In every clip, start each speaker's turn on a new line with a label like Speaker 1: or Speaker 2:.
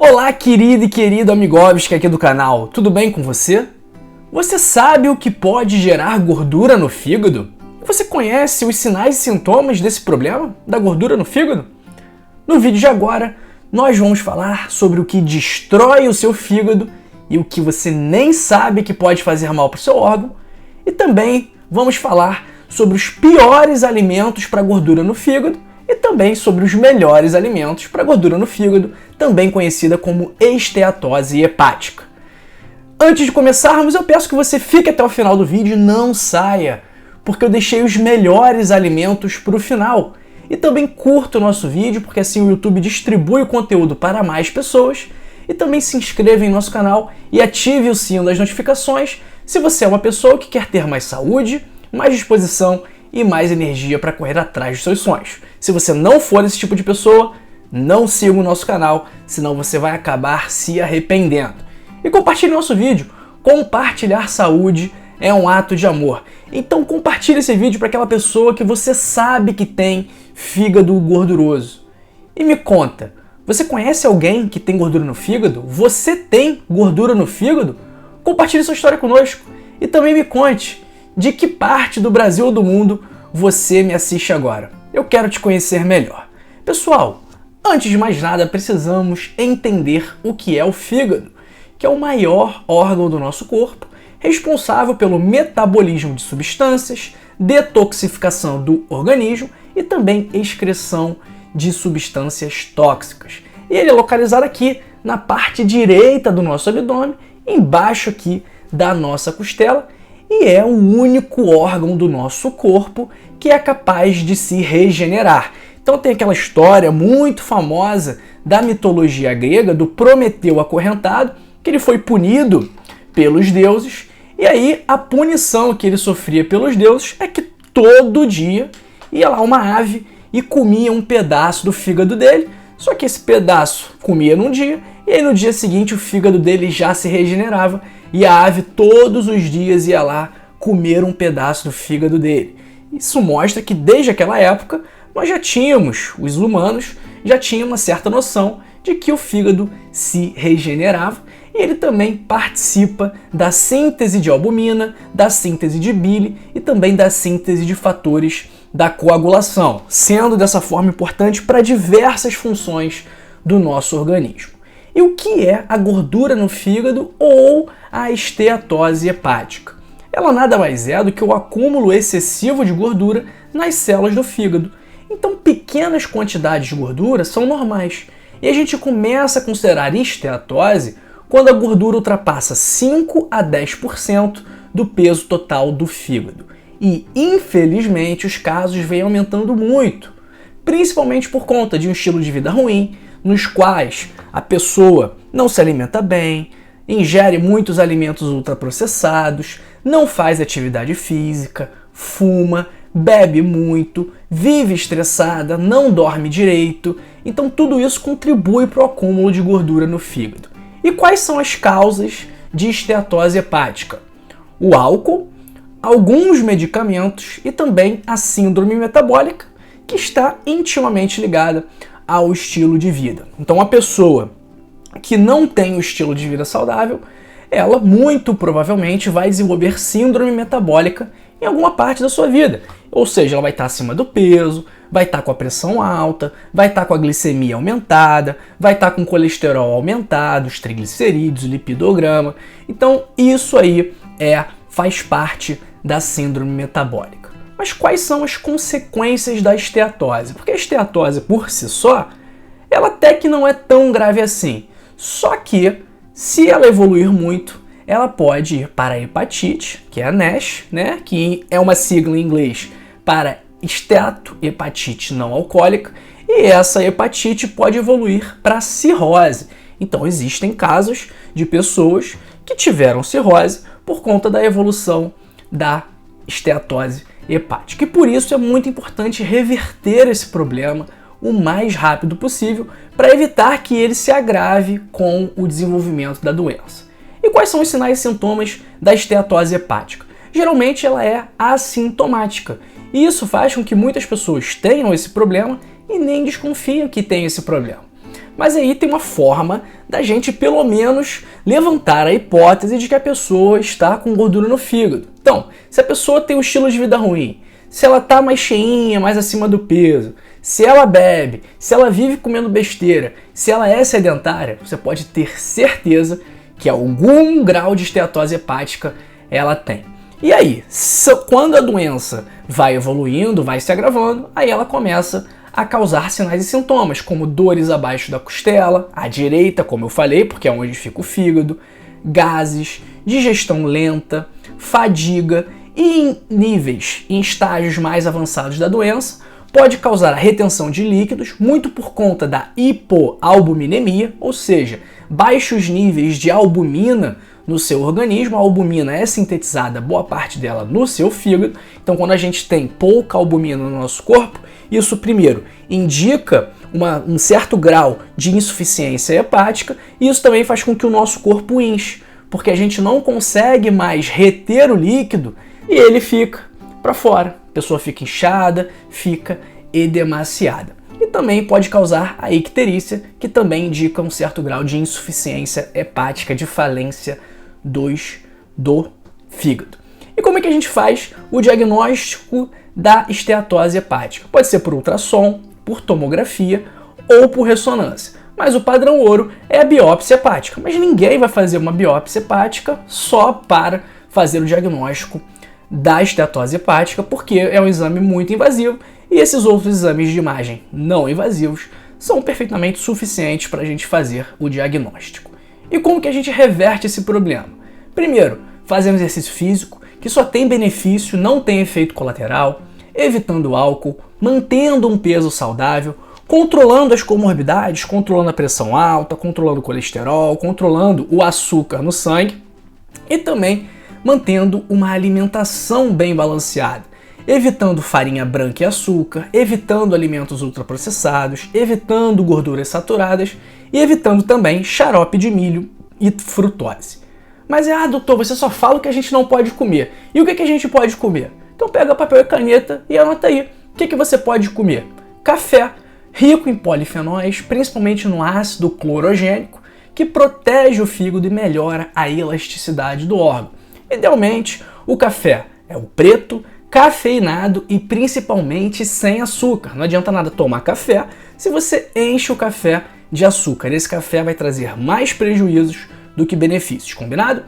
Speaker 1: Olá, querido e querido Amigovski aqui do canal, tudo bem com você? Você sabe o que pode gerar gordura no fígado? Você conhece os sinais e sintomas desse problema, da gordura no fígado? No vídeo de agora, nós vamos falar sobre o que destrói o seu fígado e o que você nem sabe que pode fazer mal para o seu órgão, e também vamos falar sobre os piores alimentos para gordura no fígado e também sobre os melhores alimentos para gordura no fígado, também conhecida como esteatose hepática. Antes de começarmos, eu peço que você fique até o final do vídeo e não saia, porque eu deixei os melhores alimentos para o final. E também curta o nosso vídeo, porque assim o YouTube distribui o conteúdo para mais pessoas. E também se inscreva em nosso canal e ative o sino das notificações se você é uma pessoa que quer ter mais saúde, mais disposição e mais energia para correr atrás dos seus sonhos. Se você não for esse tipo de pessoa, não siga o nosso canal, senão você vai acabar se arrependendo. E compartilhe nosso vídeo. Compartilhar saúde é um ato de amor. Então compartilhe esse vídeo para aquela pessoa que você sabe que tem fígado gorduroso. E me conta, você conhece alguém que tem gordura no fígado? Você tem gordura no fígado? Compartilhe sua história conosco. E também me conte de que parte do Brasil ou do mundo você me assiste agora. Eu quero te conhecer melhor. Pessoal, antes de mais nada, precisamos entender o que é o fígado, que é o maior órgão do nosso corpo, responsável pelo metabolismo de substâncias, detoxificação do organismo e também excreção de substâncias tóxicas. E ele é localizado aqui na parte direita do nosso abdômen, embaixo aqui da nossa costela, e é o único órgão do nosso corpo que é capaz de se regenerar. Então tem aquela história muito famosa da mitologia grega do Prometeu acorrentado, que ele foi punido pelos deuses, e aí a punição que ele sofria pelos deuses é que todo dia ia lá uma ave e comia um pedaço do fígado dele, só que esse pedaço comia num dia, e aí no dia seguinte o fígado dele já se regenerava, e a ave todos os dias ia lá comer um pedaço do fígado dele. Isso mostra que desde aquela época nós já tínhamos, os humanos, já tinham uma certa noção de que o fígado se regenerava, e ele também participa da síntese de albumina, da síntese de bile e também da síntese de fatores da coagulação, sendo dessa forma importante para diversas funções do nosso organismo. E o que é a gordura no fígado ou a esteatose hepática? Ela nada mais é do que o acúmulo excessivo de gordura nas células do fígado. Então, pequenas quantidades de gordura são normais. E a gente começa a considerar esteatose quando a gordura ultrapassa 5 a 10% do peso total do fígado. E, infelizmente, os casos vêm aumentando muito, principalmente por conta de um estilo de vida ruim, nos quais a pessoa não se alimenta bem, ingere muitos alimentos ultraprocessados, não faz atividade física, fuma, bebe muito, vive estressada, não dorme direito. Então tudo isso contribui para o acúmulo de gordura no fígado. E quais são as causas de esteatose hepática? O álcool, alguns medicamentos e também a síndrome metabólica, que está intimamente ligada ao estilo de vida. Então a pessoa que não tem um estilo de vida saudável, ela muito provavelmente vai desenvolver síndrome metabólica em alguma parte da sua vida. Ou seja, ela vai estar acima do peso, vai estar com a pressão alta, vai estar com a glicemia aumentada, vai estar com o colesterol aumentado, os triglicerídeos, o lipidograma. Então isso aí faz parte da síndrome metabólica. Mas quais são as consequências da esteatose? Porque a esteatose por si só, ela até que não é tão grave assim. Só que, se ela evoluir muito, ela pode ir para a hepatite, que é a NASH, né? Que é uma sigla em inglês para esteatohepatite não alcoólica, e essa hepatite pode evoluir para a cirrose. Então existem casos de pessoas que tiveram cirrose por conta da evolução da esteatose hepática. E por isso é muito importante reverter esse problema o mais rápido possível para evitar que ele se agrave com o desenvolvimento da doença. E quais são os sinais e sintomas da esteatose hepática? Geralmente ela é assintomática, e isso faz com que muitas pessoas tenham esse problema e nem desconfiem que tem esse problema. Mas aí tem uma forma da gente pelo menos levantar a hipótese de que a pessoa está com gordura no fígado. Então, se a pessoa tem um estilo de vida ruim, se ela está mais cheinha, mais acima do peso, se ela bebe, se ela vive comendo besteira, se ela é sedentária, você pode ter certeza que algum grau de esteatose hepática ela tem. E aí, quando a doença vai evoluindo, vai se agravando, aí ela começa a causar sinais e sintomas, como dores abaixo da costela, à direita, como eu falei, porque é onde fica o fígado, gases, digestão lenta, fadiga e em estágios mais avançados da doença, pode causar a retenção de líquidos, muito por conta da hipoalbuminemia, ou seja, baixos níveis de albumina no seu organismo. A albumina é sintetizada, boa parte dela, no seu fígado. Então, quando a gente tem pouca albumina no nosso corpo, isso primeiro indica um certo grau de insuficiência hepática, e isso também faz com que o nosso corpo inche, porque a gente não consegue mais reter o líquido e ele fica para fora. A pessoa fica inchada, fica edemaciada. E também pode causar a icterícia, que também indica um certo grau de insuficiência hepática, de falência do fígado. E como é que a gente faz o diagnóstico da esteatose hepática? Pode ser por ultrassom, por tomografia ou por ressonância. Mas o padrão ouro é a biópsia hepática. Mas ninguém vai fazer uma biópsia hepática só para fazer o diagnóstico da esteatose hepática, porque é um exame muito invasivo e esses outros exames de imagem não invasivos são perfeitamente suficientes para a gente fazer o diagnóstico. E como que a gente reverte esse problema? Primeiro, fazendo exercício físico, que só tem benefício, não tem efeito colateral, evitando o álcool, mantendo um peso saudável, controlando as comorbidades, controlando a pressão alta, controlando o colesterol, controlando o açúcar no sangue e também mantendo uma alimentação bem balanceada, evitando farinha branca e açúcar, evitando alimentos ultraprocessados, evitando gorduras saturadas e evitando também xarope de milho e frutose. Mas doutor, você só fala o que a gente não pode comer. E o que a gente pode comer? Então pega papel e caneta e anota aí. O que você pode comer? Café, rico em polifenóis, principalmente no ácido clorogênico, que protege o fígado e melhora a elasticidade do órgão. Idealmente, o café é o preto, cafeinado e principalmente sem açúcar. Não adianta nada tomar café se você enche o café de açúcar. Esse café vai trazer mais prejuízos do que benefícios, combinado?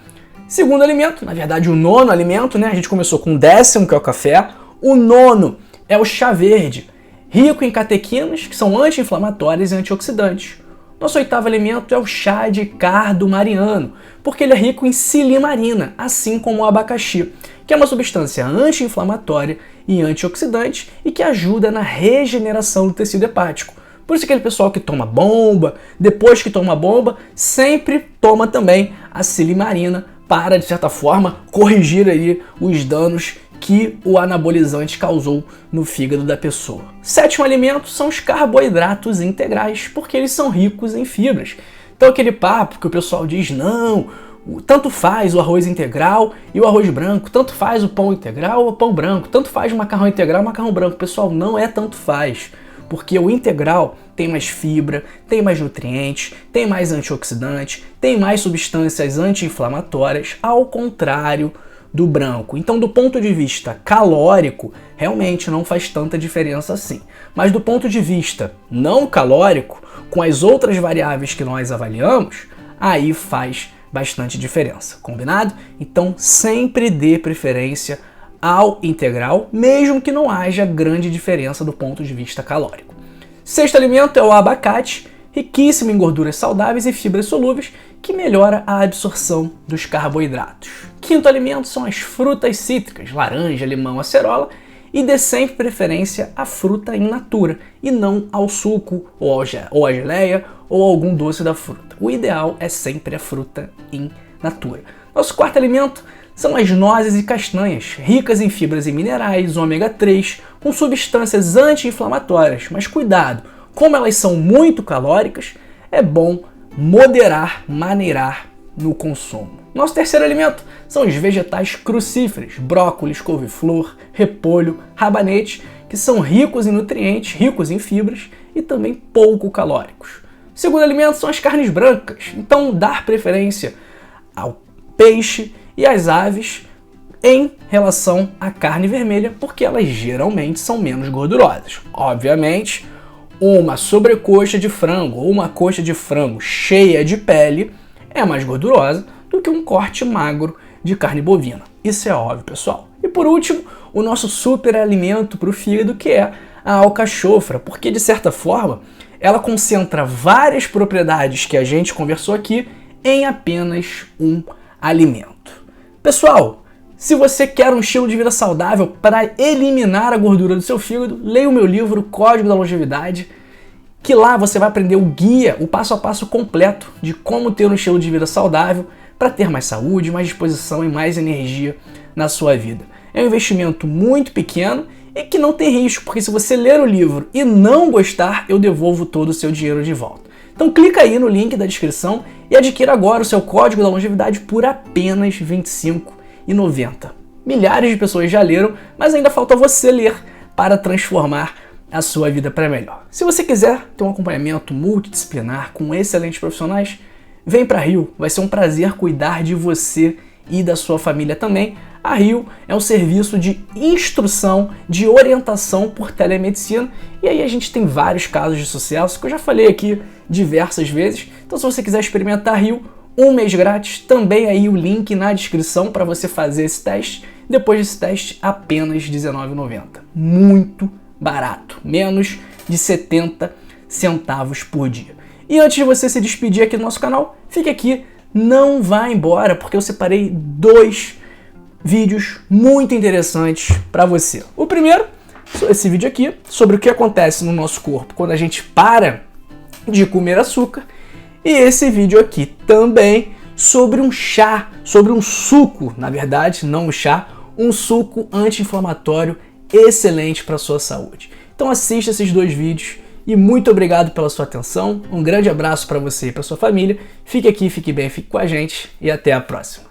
Speaker 1: Segundo alimento, na verdade o nono alimento, né? A gente começou com o 10º, que é o café. O nono é o chá verde, rico em catequinas, que são anti-inflamatórias e antioxidantes. Nosso 8º alimento é o chá de cardo mariano, porque ele é rico em silimarina, assim como o abacaxi, que é uma substância anti-inflamatória e antioxidante e que ajuda na regeneração do tecido hepático. Por isso aquele pessoal que toma bomba, depois que toma bomba, sempre toma também a silimarina para, de certa forma, corrigir aí os danos que o anabolizante causou no fígado da pessoa. 7º alimento são os carboidratos integrais, porque eles são ricos em fibras. Então aquele papo que o pessoal diz, não, tanto faz o arroz integral e o arroz branco, tanto faz o pão integral ou o pão branco, tanto faz o macarrão integral e o macarrão branco. Pessoal, não é tanto faz, porque o integral tem mais fibra, tem mais nutrientes, tem mais antioxidante, tem mais substâncias anti-inflamatórias, ao contrário do branco. Então, do ponto de vista calórico, realmente não faz tanta diferença assim. Mas do ponto de vista não calórico, com as outras variáveis que nós avaliamos, aí faz bastante diferença, combinado? Então, sempre dê preferência ao integral, mesmo que não haja grande diferença do ponto de vista calórico. 6º alimento é o abacate, riquíssimo em gorduras saudáveis e fibras solúveis, que melhora a absorção dos carboidratos. 5º alimento são as frutas cítricas, laranja, limão, acerola, e dê sempre preferência à fruta in natura, e não ao suco, ou à geleia, ou algum doce da fruta. O ideal é sempre a fruta in natura. Nosso 4º alimento são as nozes e castanhas, ricas em fibras e minerais, ômega 3, com substâncias anti-inflamatórias. Mas cuidado, como elas são muito calóricas, é bom maneirar no consumo. Nosso 3º alimento são os vegetais crucíferos, brócolis, couve-flor, repolho, rabanete, que são ricos em nutrientes, ricos em fibras e também pouco calóricos. Segundo alimento são as carnes brancas, então dar preferência ao peixe e às aves em relação à carne vermelha, porque elas geralmente são menos gordurosas. Obviamente, uma sobrecoxa de frango ou uma coxa de frango cheia de pele é mais gordurosa do que um corte magro de carne bovina. Isso é óbvio, pessoal. E por último, o nosso super alimento para o fígado, que é a alcachofra, porque de certa forma ela concentra várias propriedades que a gente conversou aqui em apenas um alimento. Pessoal, se você quer um estilo de vida saudável para eliminar a gordura do seu fígado, leia o meu livro Código da Longevidade, que lá você vai aprender o guia, o passo a passo completo de como ter um estilo de vida saudável para ter mais saúde, mais disposição e mais energia na sua vida. É um investimento muito pequeno e que não tem risco, porque se você ler o livro e não gostar, eu devolvo todo o seu dinheiro de volta. Então clica aí no link da descrição e adquira agora o seu Código da Longevidade por apenas R$ 25,90. Milhares de pessoas já leram, mas ainda falta você ler para transformar a sua vida para melhor. Se você quiser ter um acompanhamento multidisciplinar com excelentes profissionais, vem para a Rio, vai ser um prazer cuidar de você e da sua família também. A Rio é um serviço de instrução, de orientação por telemedicina, e aí a gente tem vários casos de sucesso que eu já falei aqui diversas vezes. Então se você quiser experimentar a Rio, um mês grátis, também aí o link na descrição para você fazer esse teste. Depois desse teste, apenas R$ 19,90. Muito barato, menos de 70 centavos por dia. E antes de você se despedir aqui do nosso canal, fique aqui, não vá embora, porque eu separei 2 vídeos muito interessantes para você. O primeiro, esse vídeo aqui, sobre o que acontece no nosso corpo quando a gente para de comer açúcar, e esse vídeo aqui também sobre um chá, sobre um suco, na verdade, não um chá, um suco anti-inflamatório excelente para a sua saúde. Então assista esses 2 vídeos e muito obrigado pela sua atenção. Um grande abraço para você e para sua família. Fique aqui, fique bem, fique com a gente e até a próxima.